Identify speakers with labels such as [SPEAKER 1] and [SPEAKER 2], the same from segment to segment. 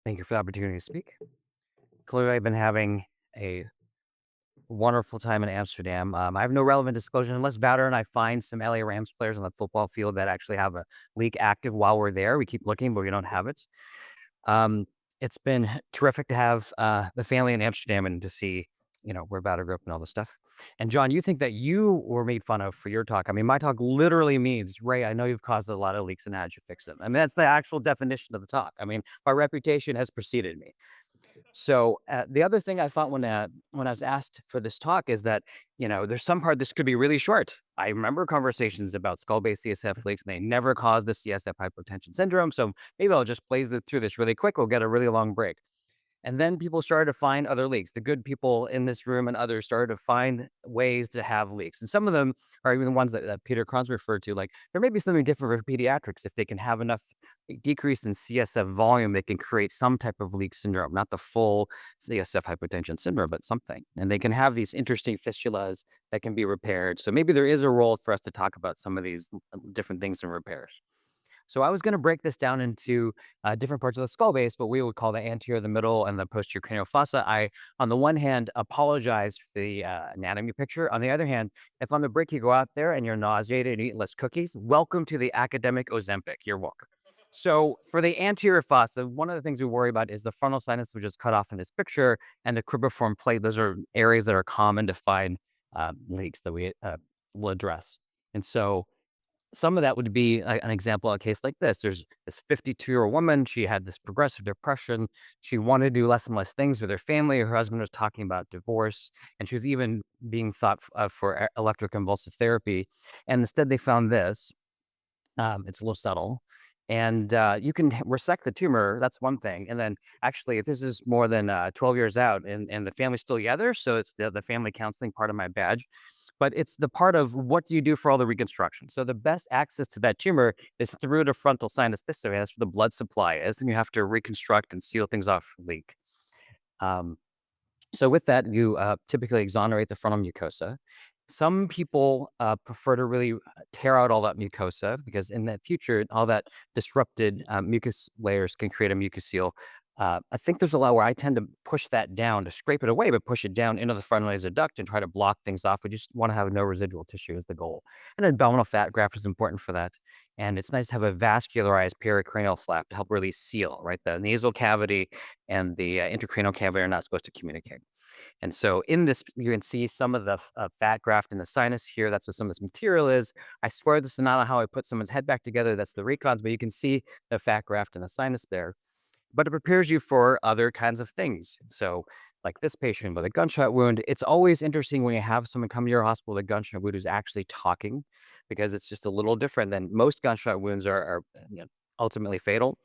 [SPEAKER 1] Thank you for the opportunity to speak. Clearly, I've been having a wonderful time in Amsterdam. I have no relevant disclosure unless Wouter and I find some LA Rams players on the football field that actually have a leak active while we're there. We keep looking, but we don't have it. Um, it's been terrific to have the family in Amsterdam and to see, where Wouter grew up and all this stuff. And John, you think that you were made fun of for your talk. I mean, my talk literally means, Ray, I know you've caused a lot of leaks and how'd you fix them? I mean, that's the actual definition of the talk. I mean, my reputation has preceded me. So the other thing I thought when I was asked for this talk is that there's some part this could be really short. I remember conversations about skull base CSF leaks, and they never caused the CSF hypotension syndrome. So maybe I'll just blaze through this really quick. We'll get a really long break. And then people started to find other leaks. The good people in this room and others started to find ways to have leaks. And some of them are even the ones that Peter Kron's referred to. Like there may be something different for pediatrics. If they can have enough decrease in CSF volume, they can create some type of leak syndrome, not the full CSF hypotension syndrome, but something. And they can have these interesting fistulas that can be repaired. So maybe there is a role for us to talk about some of these different things in repairs. So I was going to break this down into different parts of the skull base, but we would call the anterior, the middle, and the posterior cranial fossa. I, on the one hand, apologize for the anatomy picture. On the other hand, if on the break you go out there and you're nauseated and eat less cookies, welcome to the academic Ozempic. You're welcome. So for the anterior fossa, one of the things we worry about is the frontal sinus, which is cut off in this picture, and the cribriform plate. Those are areas that are common to find leaks that we will address. And so some of that would be an example, a case like this. There's this 52-year-old woman. She had this progressive depression. She wanted to do less and less things with her family. Her husband was talking about divorce, and she was even being thought for electroconvulsive therapy. And instead, they found this. It's a little subtle. And you can resect the tumor. That's one thing. And then actually, if this is more than 12 years out and the family's still together, so it's the family counseling part of my badge, but it's the part of what do you do for all the reconstruction. So the best access to that tumor is through the frontal sinus this way. That's where the blood supply is. And you have to reconstruct and seal things off for leak. Um, so with that, you typically exonerate the frontal mucosa. Some people prefer to really tear out all that mucosa because in the future, all that disrupted mucus layers can create a mucocele. I think there's a lot where I tend to push that down to scrape it away, but push it down into the frontal nasal duct and try to block things off. We just want to have no residual tissue is the goal. And abdominal fat graft is important for that. And it's nice to have a vascularized pericranial flap to help really seal, right? The nasal cavity and the intracranial cavity are not supposed to communicate. And so in this, you can see some of the fat graft in the sinus here. That's what some of this material is. I swear this is not how I put someone's head back together. That's the recons, but you can see the fat graft in the sinus there. But it prepares you for other kinds of things. So like this patient with a gunshot wound, it's always interesting when you have someone come to your hospital with a gunshot wound who's actually talking because it's just a little different than most gunshot wounds are ultimately fatal.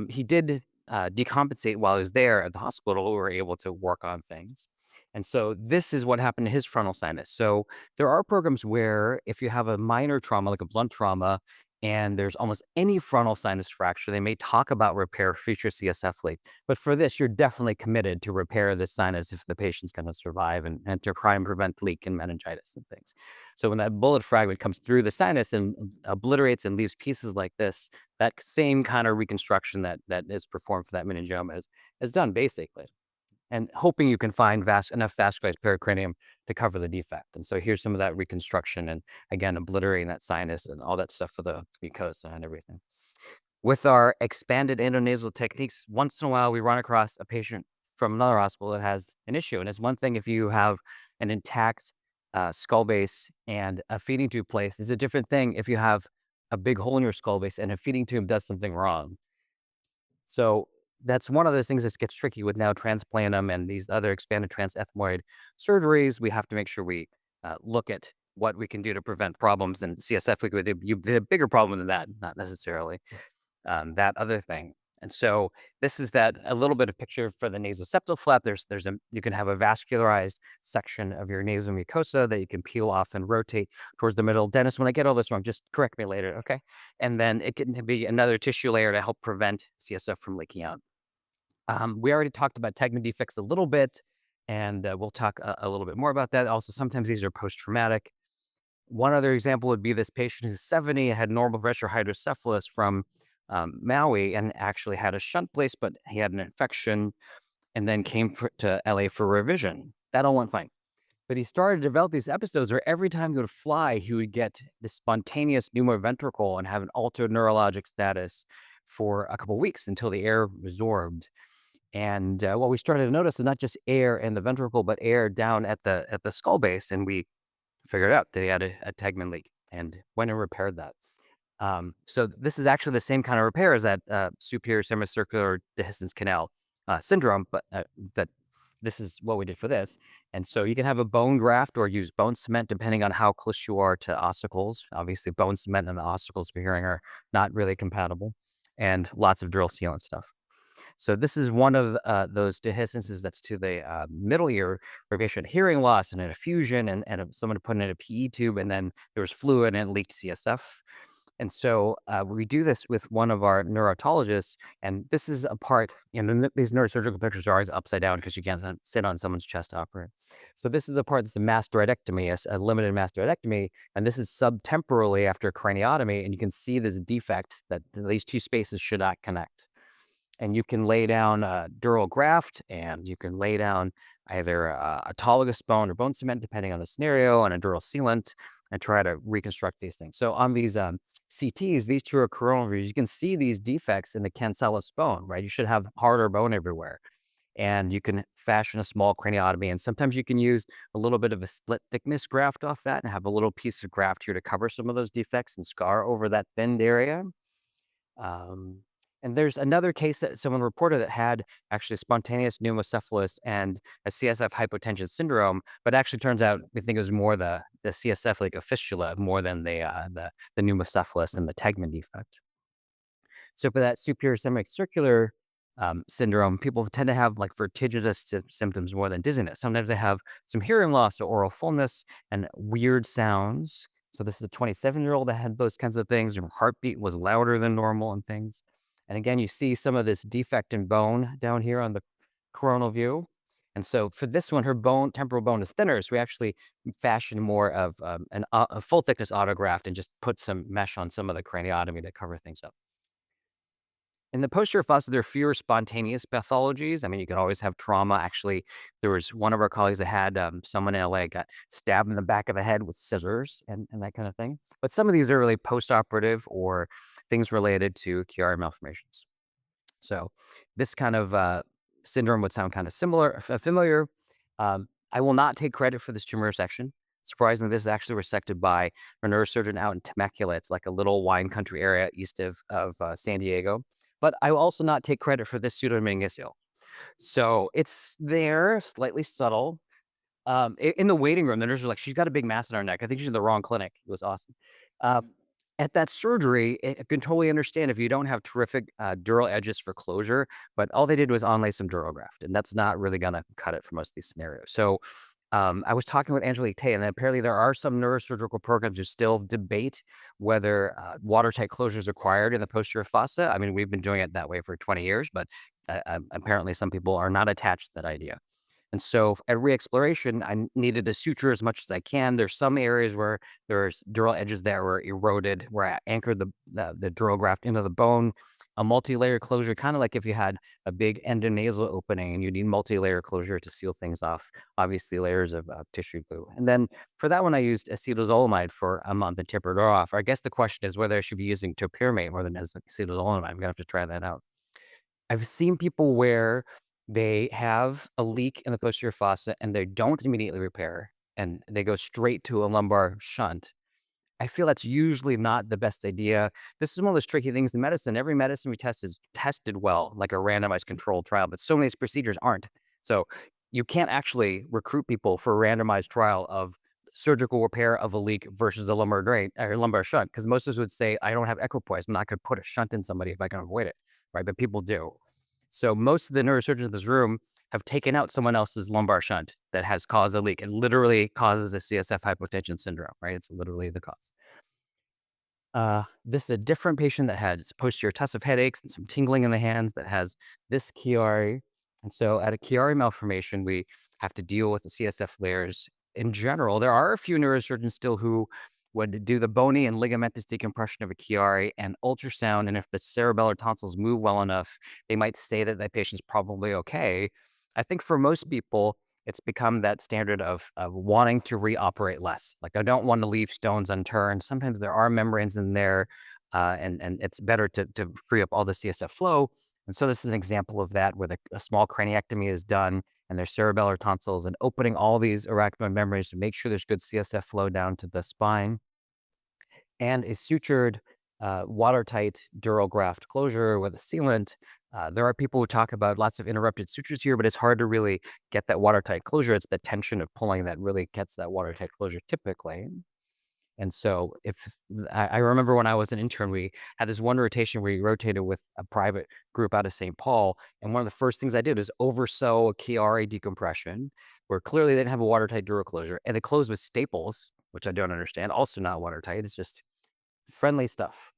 [SPEAKER 1] He did decompensate while he was there at the hospital. We were able to work on things. And so this is what happened to his frontal sinus. So there are programs where if you have a minor trauma, like a blunt trauma, and there's almost any frontal sinus fracture, they may talk about repair future CSF leak. But for this, you're definitely committed to repair the sinus if the patient's going to survive and to try and prevent leak and meningitis and things. So when that bullet fragment comes through the sinus and obliterates and leaves pieces like this, that same kind of reconstruction that is performed for that meningioma is done basically, and hoping you can find enough vascularized pericranium to cover the defect. And so here's some of that reconstruction and again, obliterating that sinus and all that stuff for the mucosa and everything. With our expanded intranasal techniques, once in a while we run across a patient from another hospital that has an issue. And it's one thing if you have an intact skull base and a feeding tube placed. It's a different thing if you have a big hole in your skull base and a feeding tube does something wrong. So that's one of those things that gets tricky with now transplantum and these other expanded transethmoid surgeries. We have to make sure we look at what we can do to prevent problems. And CSF leak would be a bigger problem than that, not necessarily that other thing. And so this is that a little bit of picture for the nasoseptal flap. You can have a vascularized section of your nasal mucosa that you can peel off and rotate towards the middle. Dennis, when I get all this wrong, just correct me later, okay? And then it can be another tissue layer to help prevent CSF from leaking out. We already talked about Tegmen defects a little bit, and we'll talk a little bit more about that. Also, sometimes these are post-traumatic. One other example would be this patient who's 70, had normal pressure hydrocephalus from Maui and actually had a shunt placed, but he had an infection and then came to LA for revision. That all went fine. But he started to develop these episodes where every time he would fly, he would get this spontaneous pneumoventricle and have an altered neurologic status for a couple of weeks until the air resorbed. And what we started to notice is not just air in the ventricle, but air down at the skull base. And we figured out that he had a Tegmen leak and went and repaired that. So this is actually the same kind of repair as that superior semicircular dehiscence canal syndrome, but that this is what we did for this. And so you can have a bone graft or use bone cement depending on how close you are to ossicles. Obviously, bone cement and the ossicles for hearing are not really compatible, and lots of drill sealant stuff. So this is one of those dehiscences that's to the middle ear where patient had hearing loss and an effusion and someone put in a PE tube and then there was fluid and it leaked CSF. And so we do this with one of our neurotologists, and this is a part, these neurosurgical pictures are always upside down because you can't sit on someone's chest to operate. So this is the part that's a mastoidectomy, a limited mastoidectomy, and this is subtemporally after craniotomy, and you can see this defect that these two spaces should not connect. And you can lay down a dural graft, and you can lay down either autologous bone or bone cement, depending on the scenario, and a dural sealant, and try to reconstruct these things. So on these CTs, these two are coronal views. You can see these defects in the cancellous bone, right? You should have harder bone everywhere. And you can fashion a small craniotomy. And sometimes you can use a little bit of a split thickness graft off that and have a little piece of graft here to cover some of those defects and scar over that thinned area. Um, and there's another case that someone reported that had actually spontaneous pneumocephalus and a CSF hypotension syndrome, but actually turns out we think it was more the CSF like a fistula more than the pneumocephalus and the Tegmen defect. So for that superior semicircular syndrome, people tend to have like vertiginous symptoms more than dizziness. Sometimes they have some hearing loss or oral fullness and weird sounds. So this is a 27-year-old that had those kinds of things. Her heartbeat was louder than normal and things. And again, you see some of this defect in bone down here on the coronal view. And so for this one, her temporal bone is thinner. So we actually fashioned more of a full thickness autograft and just put some mesh on some of the craniotomy to cover things up. In the posterior fossa, there are fewer spontaneous pathologies. I mean, you can always have trauma. Actually, there was one of our colleagues that had someone in LA got stabbed in the back of the head with scissors and that kind of thing. But some of these are really post-operative or things related to Chiari malformations. So this kind of syndrome would sound kind of familiar. I will not take credit for this tumor resection. Surprisingly, this is actually resected by a neurosurgeon out in Temecula. It's like a little wine country area east of San Diego. But I will also not take credit for this pseudomeningeal. So it's there, slightly subtle. In the waiting room, the nurse was like, she's got a big mass in her neck. I think she's in the wrong clinic. It was awesome. At that surgery, I can totally understand if you don't have terrific dural edges for closure, but all they did was onlay some dural graft, and that's not really going to cut it for most of these scenarios. So I was talking with Angelique Tay, and apparently there are some neurosurgical programs who still debate whether watertight closure is required in the posterior fossa. I mean, we've been doing it that way for 20 years, but apparently some people are not attached to that idea. And so at re-exploration, I needed to suture as much as I can. There's some areas where there's dural edges that were eroded, where I anchored the dural graft into the bone. A multi-layer closure, kind of like if you had a big endonasal opening and you need multi-layer closure to seal things off, obviously layers of tissue glue. And then for that one, I used acetazolamide for a month and tapered it off. I guess the question is whether I should be using topiramate more than acetazolamide. I'm going to have to try that out. I've seen people where they have a leak in the posterior fossa and they don't immediately repair and they go straight to a lumbar shunt. I feel that's usually not the best idea. This is one of those tricky things in medicine. Every medicine we test is tested well, like a randomized controlled trial, but so many of these procedures aren't. So you can't actually recruit people for a randomized trial of surgical repair of a leak versus a lumbar drain or lumbar shunt, because most of us would say, I don't have equipoise. I'm not going to put a shunt in somebody if I can avoid it, right? But people do. So most of the neurosurgeons in this room have taken out someone else's lumbar shunt that has caused a leak. It literally causes a CSF hypotension syndrome, right? It's literally the cause. This is a different patient that had posterior tussive headaches and some tingling in the hands that has this Chiari. And so at a Chiari malformation, we have to deal with the CSF layers in general. There are a few neurosurgeons still who would do the bony and ligamentous decompression of a Chiari and ultrasound. And if the cerebellar tonsils move well enough, they might say that that patient's probably okay. I think for most people, it's become that standard of wanting to reoperate less. Like, I don't want to leave stones unturned. Sometimes there are membranes in there, and it's better to free up all the CSF flow. And so this is an example of that, where a small craniectomy is done and there's cerebellar tonsils and opening all these arachnoid membranes to make sure there's good CSF flow down to the spine, and a sutured, watertight dural graft closure with a sealant. There are people who talk about lots of interrupted sutures here, but it's hard to really get that watertight closure. It's the tension of pulling that really gets that watertight closure typically. And so if I remember when I was an intern, we had this one rotation where we rotated with a private group out of St. Paul. And one of the first things I did is oversew a Chiari decompression, where clearly they didn't have a watertight dural closure. And they closed with staples, which I don't understand. Also not watertight. It's just friendly stuff.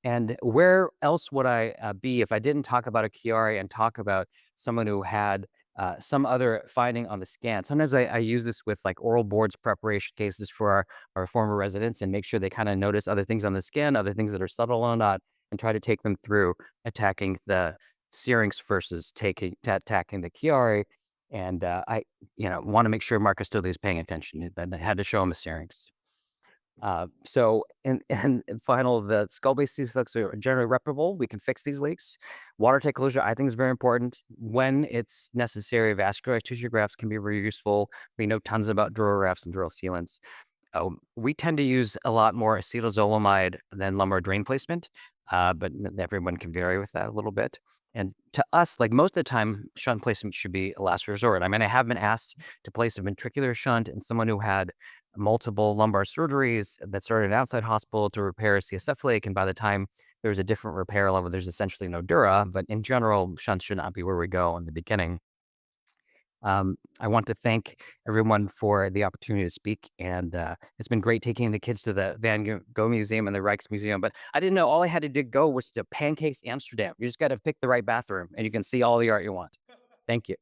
[SPEAKER 1] And where else would I be if I didn't talk about a Chiari and talk about someone who had some other finding on the scan? Sometimes I use this with like oral boards preparation cases for our former residents and make sure they kind of notice other things on the scan, other things that are subtle or not, and try to take them through attacking the syrinx versus attacking the Chiari. And I, want to make sure Marcus Stodley is paying attention. I had to show him a syrinx. So and final, the skull base CSF leaks are generally reparable. We can fix these leaks. Watertight closure, I think, is very important. When it's necessary, vascularized tissue grafts can be very useful. We know tons about dural grafts and dural sealants. We tend to use a lot more acetazolamide than lumbar drain placement, but everyone can vary with that a little bit. And to us, like most of the time, shunt placement should be a last resort. I mean, I have been asked to place a ventricular shunt in someone who had multiple lumbar surgeries that started at outside hospital to repair a CSF leak. And by the time there's a different repair level, there's essentially no dura. But in general, shunts should not be where we go in the beginning. I want to thank everyone for the opportunity to speak, and it's been great taking the kids to the Van Gogh Museum and the Rijksmuseum. But I didn't know all I had to do go was to Pancakes Amsterdam. You just got to pick the right bathroom, and you can see all the art you want. Thank you.